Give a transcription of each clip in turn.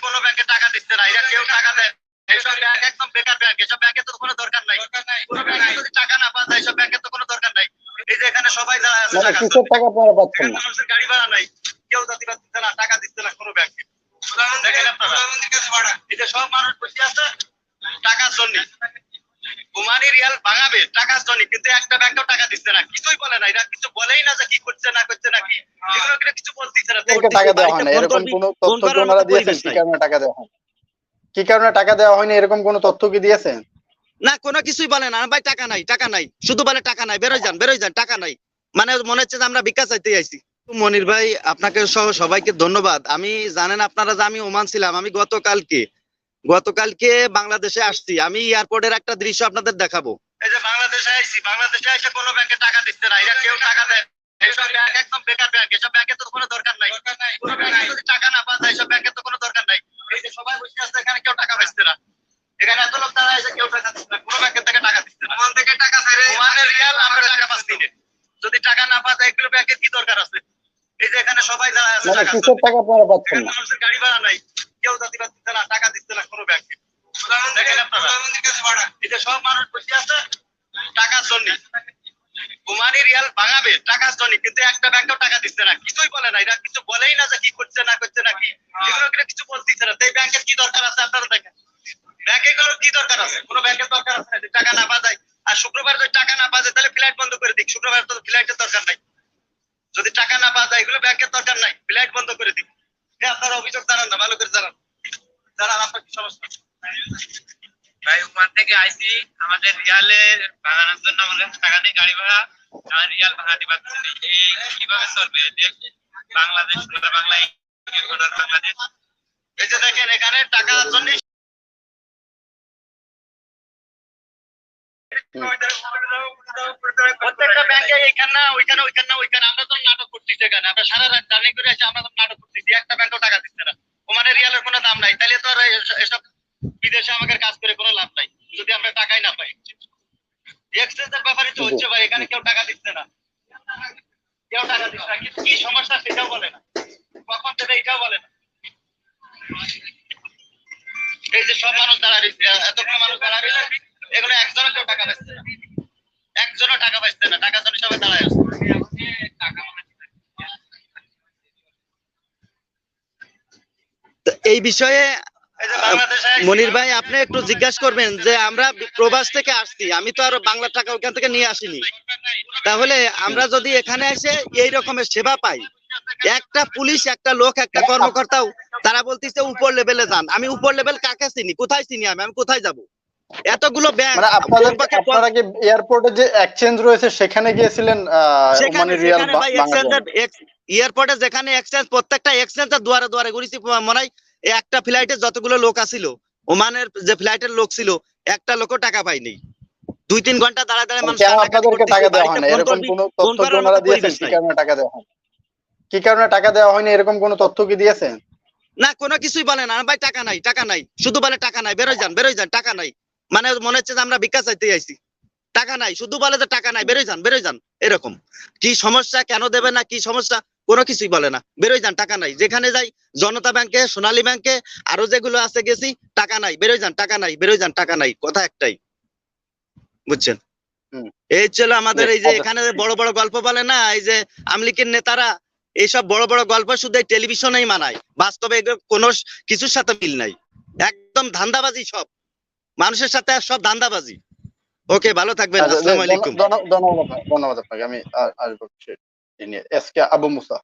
কোনো ব্যাংকে টাকা দিচ্ছে না, এরা কেউ টাকা দেয় এইসব ব্যাংক একদম বেকার ব্যাংক, এসব ব্যাংকে তো কোনো দরকার নাই। কোনো ব্যাংকে যদি টাকা না পাওয়া যায় এইসব ব্যাংকে তো কোনো দরকার নাই। এই যে এখানে সবাই যারা আছে মানে কিসের টাকা আপনারা পাচ্ছেন না? মানুষের গাড়ি ভাড়া নাই, কেউ জাতি দিচ্ছে না, টাকা দিচ্ছে না কোনো ব্যাংকে। দেখেন আপনারা এই যে সব মানুষ বসে আছে টাকার জন্য, ওমানি রিয়াল ভাঙাবে টাকার জন্য, কিন্তু একটা ব্যাংকেও টাকা দিচ্ছে না, কিছুই বলে না, এরা কিছু বলেই না যে কি করছে না করছে নাকি, এগুলো কিছু বলতেছে না। টাকা দেওয়া হয় না এরকম কোনো তথ্য কি ওনারা দিয়েছেন? কি কারণে টাকা দেওয়া হয়, কি কারণে টাকা দেওয়া হয়নি এরকম কোনো তথ্য কি দিয়েছেন? না, কোনো কিছুই বলে না ভাই, টাকা নাই টাকা নাই, শুধু বলে টাকা নাই, বেরোয় যান টাকা নাই। মানে মনে হচ্ছে যে আমরা ভিক্ষা চাইতে আইছি। মনির ভাই, আপনাকে সহ সবাইকে ধন্যবাদ। আমি জানেন আপনারা যে আমি ওমান ছিলাম, আমি গতকালকে বাংলাদেশে আসছি। আমি এয়ারপোর্টের একটা দৃশ্য আপনাদের দেখাবো। এই যে বাংলাদেশে আইছি, বাংলাদেশে এসে কোনো ব্যাংকে টাকা দিচ্ছে না, এরা কেউ টাকা দেয় এইসব ব্যাংক একদম বেকার ব্যাংক, এসব ব্যাংকে তো কোনো দরকার নাই। কোনো ব্যাংকে যদি টাকা না পাওয়া যায় এইসব ব্যাংকে তো কোনো দরকার নাই। এই যে সবাই বসে আছে এখানে কেউ টাকা পাচ্ছে না, এখানে এত লোক দাঁড়ায় আছে কেউ টাকা দিচ্ছে না, কোনো ব্যাংকের থেকে টাকা দিচ্ছে না। ওমান থেকে টাকা ছাড়ে ওমানের রিয়াল আমরা টাকা পাচ্ছি না, যদি টাকা না পাওয়া যায় এগুলো ব্যাংকের কি দরকার আছে? এই যে এখানে সবাই দাঁড়ায় আছে মানে কিসের টাকা আপনারা পাচ্ছেন না? মানুষের গাড়ি ভাড়া নাই, কেউ জাতি দিচ্ছে না, টাকা দিচ্ছে না কোনো ব্যাংকে। দেখেন আপনারা এই যে সব মানুষ বসে আছে টাকার জন্য, ওমানি রিয়াল ভাঙাবে টাকার জন্য, কিন্তু একটা ব্যাংকেও টাকা দিচ্ছে না, কিছুই বলে না, এরা কিছু বলেই না যে কি করছে না করছে নাকি, এগুলো কিছু বলতেছে না। এই ব্যাংকের কি দরকার আছে আপনারা দেখেন, ব্যাংকেগুলোর কি দরকার আছে? কোনো ব্যাংকের দরকার আছে না, টাকা না পাওয়া যায়। আর শুক্রবার যদি টাকা না পাওয়া যায় তাহলে ফ্লাইট বন্ধ করে দিক, শুক্রবার তো ফ্লাইটের দরকার নাই। যদি টাকা না পাওয়া যায় এগুলো ব্যাংকের দরকার নাই, ফ্লাইট বন্ধ করে দিক। আপনারা অভিযোগ জানান না, ভালো করে জানান আপনার কি সমস্যা। ভাই ওখান থেকে আইসি, আমাদের রিয়ালের ভাঙানোর জন্য আমাদের টাকা নেই, গাড়ি ভাড়া, আমার রিয়াল ভাঙাতে পারছি না। এই কিভাবে চলবে বাংলাদেশ, বাংলায় বাংলাদেশ? এই যে দেখেন এখানে টাকার জন্য প্রত্যেকটা ব্যাংকে এখানে না ওইখানে আমরা তো নাটক করতেছি, এখানে আমরা সারা রাত জার্নি করে এসে আমরা তো নাটক করতেছি, একটা ব্যাংকও টাকা দিচ্ছে না। ওমানের রিয়ালের কোনো দাম নাই, তাহলে তো আর এসব বিদেশে আমাদের কাজ করে কোনো লাভ নাই যদি আমরা টাকাই না পাই। এক্সচেঞ্জের ব্যাপারে তো হচ্ছে ভাই, এখানে কেউ টাকা দিচ্ছে না, কেউ টাকা দিচ্ছে না, কিন্তু কি সমস্যা সেটাও বলে না, কখন দেবে এটাও বলে না। এই যে সব মানুষ দাঁড়া রয়েছে, এতগুলো মানুষ দাঁড়া রয়েছে, এগুলো একজনও কেউ টাকা পাচ্ছে না, একজনও টাকা পাচ্ছে না, টাকার জন্য সবাই দাঁড়ায় আছে। এই বিষয়ে মনির ভাই আপনি একটু জিজ্ঞাসা করবেন যে আমরা প্রবাস থেকে আসছি, আমি তো আর বাংলা টাকা ওখান থেকে নিয়ে আসিনি, তাহলে আমরা যদি এখানে এসে এই রকমের সেবা পাই, একটা পুলিশ, একটা লোক, একটা কর্মকর্তাও তারা বলতেছে উপর লেভেলে যান। আমি উপর লেভেল কাকে চিনি, কোথায় চিনি, আমি কোথায় যাব? এতগুলো ব্যাংক, মানে আপনারা কি এয়ারপোর্টে যে এক্সচেঞ্জ রয়েছে সেখানে গিয়েছিলেন? ওমানি রিয়াল এয়ারপোর্টে যেখানে এক্সচেঞ্জ, প্রত্যেকটা এক্সচেঞ্জের দুয়ারে দুয়ারে ঘুরেছি। মনে হয় একটা ফ্লাইটে যতগুলো লোক আছিল, ওমানের যে ফ্লাইটের লোক ছিল, একটা লোকও টাকা পায়নি। 2-3 ঘন্টা দাঁড়ায় দাঁড়ায় মানুষ আপনাদেরকে টাকা দেওয়া হয় না এরকম কোনো তথ্য কি ওনারা দিয়েছেন? কি কারণে টাকা দেওয়া হয়, কি কারণে টাকা দেওয়া হয়নি এরকম কোনো তথ্য কি দিয়েছেন? না, কোনো কিছুই বলে না ভাই, টাকা নাই, শুধু বলে টাকা নাই, বেরোয় যান টাকা নাই। মানে মনে হচ্ছে যে আমরা ভিক্ষা চাইতে আইছি, টাকা নাই, শুধু বলে যে টাকা নাই, বেরোয় যান এরকম। কি সমস্যা, কেন দেবে না, কি সমস্যা, কোনো কিছুই বলে না, বেরোয় যান টাকা নাই। যেখানে যাই, জনতা ব্যাংকে, সোনালী ব্যাংকে, আরো যেগুলো আছে গেছি, টাকা নাই, বেরোয় যান টাকা নাই, কথা একটাই, বুঝছেন? এই ছিল আমাদের। এই যে এখানে বড় বড় গল্প বলে না, এই যে আমলিকের নেতারা এইসব বড় বড় গল্প শুধু টেলিভিশনেই মানায়, বাস্তবে কোনো কিছুর সাথে মিল নাই, একদম ধান্দাবাজি, সব মানুষের সাথে সব ধান্দাবাজি। ওকে, ভালো থাকবেন, আসসালামু আলাইকুম। ধন্যবাদ আপনাকে। আমি আসবো এসকে আবু মুসা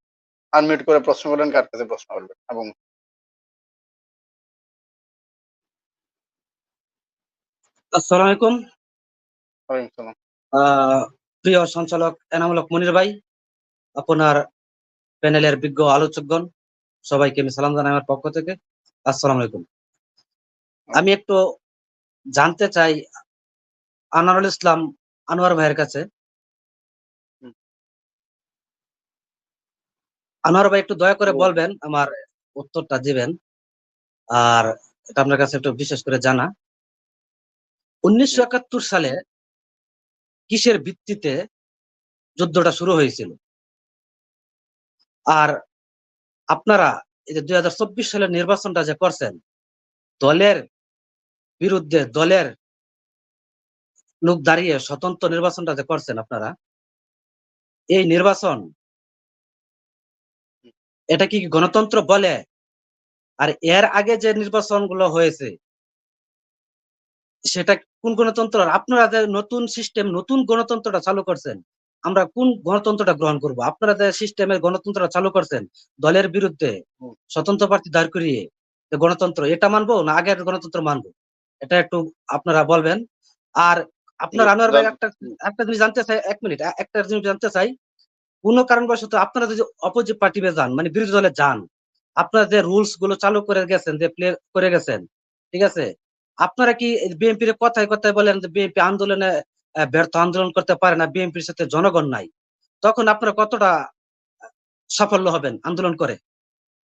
আনমিউট করে প্রশ্ন করলেন, কার কাছে প্রশ্ন করবেন? আবু মুসা। আসসালামু আলাইকুম। ওয়ালাইকুম সালাম। প্রিয় সঞ্চালক এনামুল হক মনির ভাই, আপনার প্যানেলের বিজ্ঞ আলোচকগণ, সবাইকে আমি সালাম জানাই আমার পক্ষ থেকে। আসসালামু আলাইকুম। আমি একটু জানতে চাই আনোয়ারুল ইসলাম আনোয়ার ভাইয়ের কাছে, আনোয়ার ভাই একটু দয়া করে বলবেন, আমার উত্তরটা দিবেন, আর এটা আপনার কাছে একটু বিশেষ করে জানা। 1971 সালে কিসের ভিত্তিতে যুদ্ধটা শুরু হয়েছিল? আর আপনারা এই যে 2024 সালের নির্বাচনটা যে করছেন, দলের বিরুদ্ধে দলের লোক দাঁড়িয়ে স্বতন্ত্র নির্বাচনটা যে করছেন আপনারা, এই নির্বাচন এটা কি গণতন্ত্র বলে? আর এর আগে যে নির্বাচনগুলো হয়েছে সেটা কোন গণতন্ত্র? আর আপনারা যে নতুন সিস্টেম, নতুন গণতন্ত্রটা চালু করছেন, আমরা কোন গণতন্ত্রটা গ্রহণ করব? আপনারা যে সিস্টেমের গণতন্ত্রটা চালু করছেন, দলের বিরুদ্ধে স্বতন্ত্র প্রার্থী দাঁড় করিয়ে যে গণতন্ত্র, এটা মানবো না আগের গণতন্ত্র মানবো? এটা একটু আপনারা বলবেন। আর আপনার আনোয়ার ভাই একটা জিনিস জানতে চাই, 1 মিনিট, একটা জিনিস জানতে চাই, কোনো কারণবশত আপনারা যদি অপোজিট পার্টিতে যান, মানে বিরোধী দলে যান, আপনারা যে রুলস গুলো চালু করে গেছেন, যে প্লে করে গেছেন, ঠিক আছে, আপনারা কি বিএনপির কথায় কথায় বলেন যে বিএনপি আন্দোলনে ব্যর্থ, আন্দোলন করতে পারে না, বিএনপির সাথে জনগণ নাই, তখন আপনারা কতটা সাফল্য হবেন আন্দোলন করে?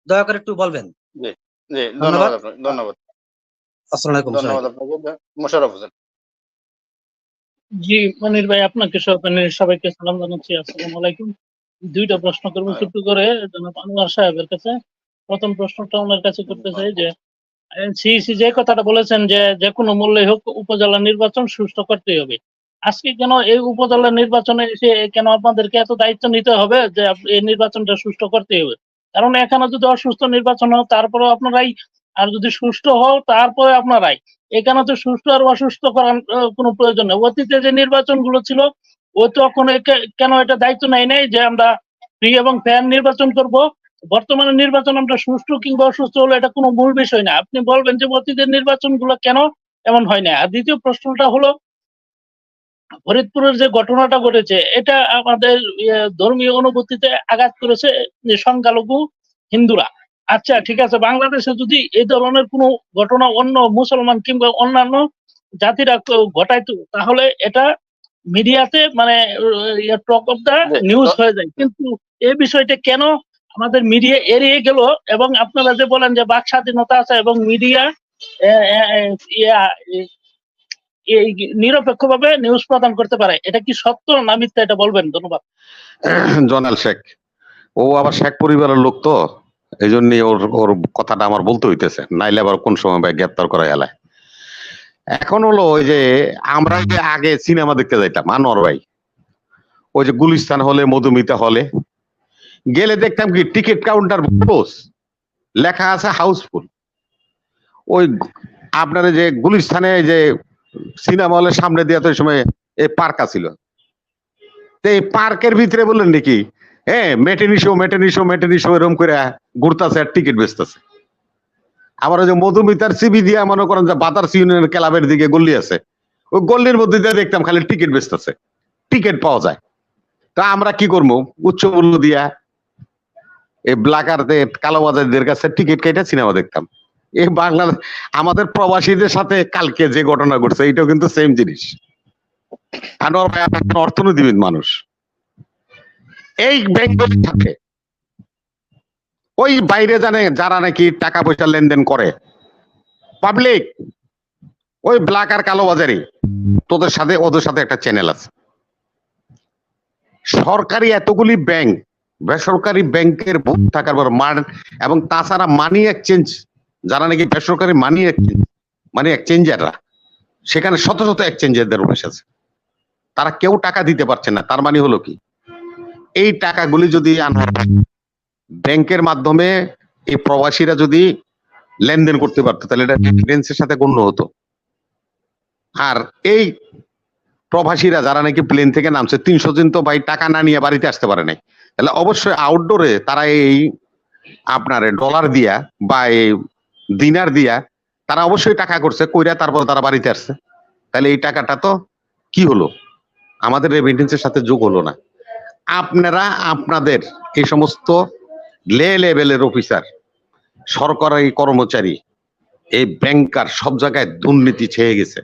দয়া করে একটু বলবেন। জি, ধন্যবাদ আপনাকে, ধন্যবাদ। আসসালামু আলাইকুম। ধন্যবাদ আপনাকে। মোশাররফ হোসেন। জি মনির ভাই, আপনাকে সবাইকে সালাম জানাচ্ছি, আসসালামু আলাইকুম। দুইটা প্রশ্ন করবো ছোট্ট করে জনাব আনোয়ার সাহেবের কাছে। প্রথম প্রশ্নটা ওনার কাছে করতে চাই যে সিইসি যে কথাটা বলেছেন যে যে কোনো মূল্যে হোক উপজেলা নির্বাচন সুষ্ঠু করতেই হবে, আজকে কেন এই উপজেলা নির্বাচনে এসে কেন আপনাদেরকে এত দায়িত্ব নিতে হবে যে এই নির্বাচনটা সুষ্ঠু করতে হবে? কারণ এখানে যদি অসুস্থ নির্বাচন হয় তারপরে আপনারাই, আর যদি সুষ্ঠু হও তারপরে আপনারাই, এখানে তো সুষ্ঠু আর অসুস্থ করার কোনো প্রয়োজন নেই। অতীতে যে নির্বাচন গুলো ছিল ও তখন কেন এটা দায়িত্ব নেই যে আমরা ফ্রি এবং ফেয়ার নির্বাচন করব? বর্তমানে নির্বাচন আমরা সুষ্ঠু কিংবা অসুস্থ হলো এটা কোনো মূল বিষয় না। আপনি বলবেন যে অতীতের নির্বাচন গুলো কেন এমন হয় না। আর দ্বিতীয় প্রশ্নটা হলো, ফরিদপুরের যে ঘটনাটা ঘটেছে এটা আমাদের ধর্মীয় অনুভূতিতে আঘাত করেছে যে সংখ্যালঘু হিন্দুরা। আচ্ছা ঠিক আছে, বাংলাদেশে যদি এই ধরনের কোনো ঘটনা অন্য মুসলমান কিংবা অন্যান্য জাতিরা ঘটাইতো তাহলে এটা মিডিয়াতে মানে টক অফ দা নিউজ হয়ে যায়, কিন্তু এই বিষয়টা কেন আমাদের মিডিয়া এড়িয়ে গেল? এবং আপনারা যে বলেন যে বাক স্বাধীনতা আছে এবং মিডিয়া এই নিরপেক্ষভাবে নিউজ প্রদান করতে পারে, এটা কি সত্য না মিথ্যা, এটা বলবেন। ধন্যবাদ। জনাল শেখ, ও আবার শেখ পরিবারের লোক, তো এই জন্য ওর কথাটা আমার বলতে হইতেছে, নাইলে আবার কোন সময় গ্রেপ্তার করা এলায়। এখন হলো ওই যে আমরা যে আগে সিনেমা দেখতে যাইতাম আনোয়ার ভাই, ওই যে গুলিস্তান হলে, মধুমিতা হলে গেলে দেখতাম কি টিকিট কাউন্টার লেখা আছে হাউসফুল। ওই আপনার যে গুলিস্তানে যে সিনেমা হলের সামনে দিয়ে তো ওই সময় এই পার্ক আছিল, এই পার্কের ভিতরে বললেন নাকি হ্যাঁ মেটেনি শো এরকম করে ঘুরতেছে আর টিকিট বেচতেছে। আবার ওই যে মধুমিতার সিবি দিয়া মনে করেন যে বাতার্স ইউনিয়ন ক্লাবের দিকে গল্লি আছে, ওই গল্লির মধ্যে দিয়ে দেখতাম খালি টিকিট বেচতেছে, টিকিট পাওয়া যায়। তা আমরা কি করবো, উচ্চ মূল্য দিয়া এই ব্ল্যাকারদের কালোবাজারদের কাছে টিকিট কেটে সিনেমা দেখতাম। এই বাংলাদেশ আমাদের প্রবাসীদের সাথে কালকে যে ঘটনা ঘটছে এটাও কিন্তু সেম জিনিস। আনোয়ার ভাই অর্থনীতিবিদ মানুষ, এই ব্যাংকগুলির সাথে ওই বাইরে জানে যারা নাকি টাকা পয়সা লেনদেন করে পাবলিক, ওই ব্ল্যাক আর কালোবাজারি তোদের সাথে ওদের সাথে একটা চ্যানেল আছে। সরকারি এতগুলি ব্যাংক, বেসরকারি ব্যাংকের ভোট থাকার পর এবং তাছাড়া মানি এক্সচেঞ্জ, যারা নাকি বেসরকারি মানি এক্সচেঞ্জাররা, সেখানে শত শত এক্সচেঞ্জারদের বসেছে, তারা কেউ টাকা দিতে পারছে না। তার মানে হলো কি, এই টাকাগুলি যদি ব্যাংকের মাধ্যমে এই প্রবাসীরা যদি লেনদেন করতে পারতো তাহলে এটা রেমিটেন্সের সাথে গণ্য হতো। আর এই প্রবাসীরা যারা নাকি প্লেন থেকে নামছে 300 দিন তো ভাই টাকা না নিয়ে বাড়িতে আসতে পারে নাই, তাহলে অবশ্যই আউটডোরে তারা এই আপনার ডলার দিয়া বা এই দিনার দিয়া তারা অবশ্যই টাকা করছে, কইরা তারপর তারা বাড়িতে আসছে। তাহলে এই টাকাটা তো কি হলো, আমাদের রেমিটেন্সের সাথে যোগ হলো না। আপনারা আপনাদের এই সমস্ত লেভেলের অফিসার, সরকারি কর্মচারী, এই ব্যাংকার সব জায়গায় দুর্নীতি ছেয়ে গেছে।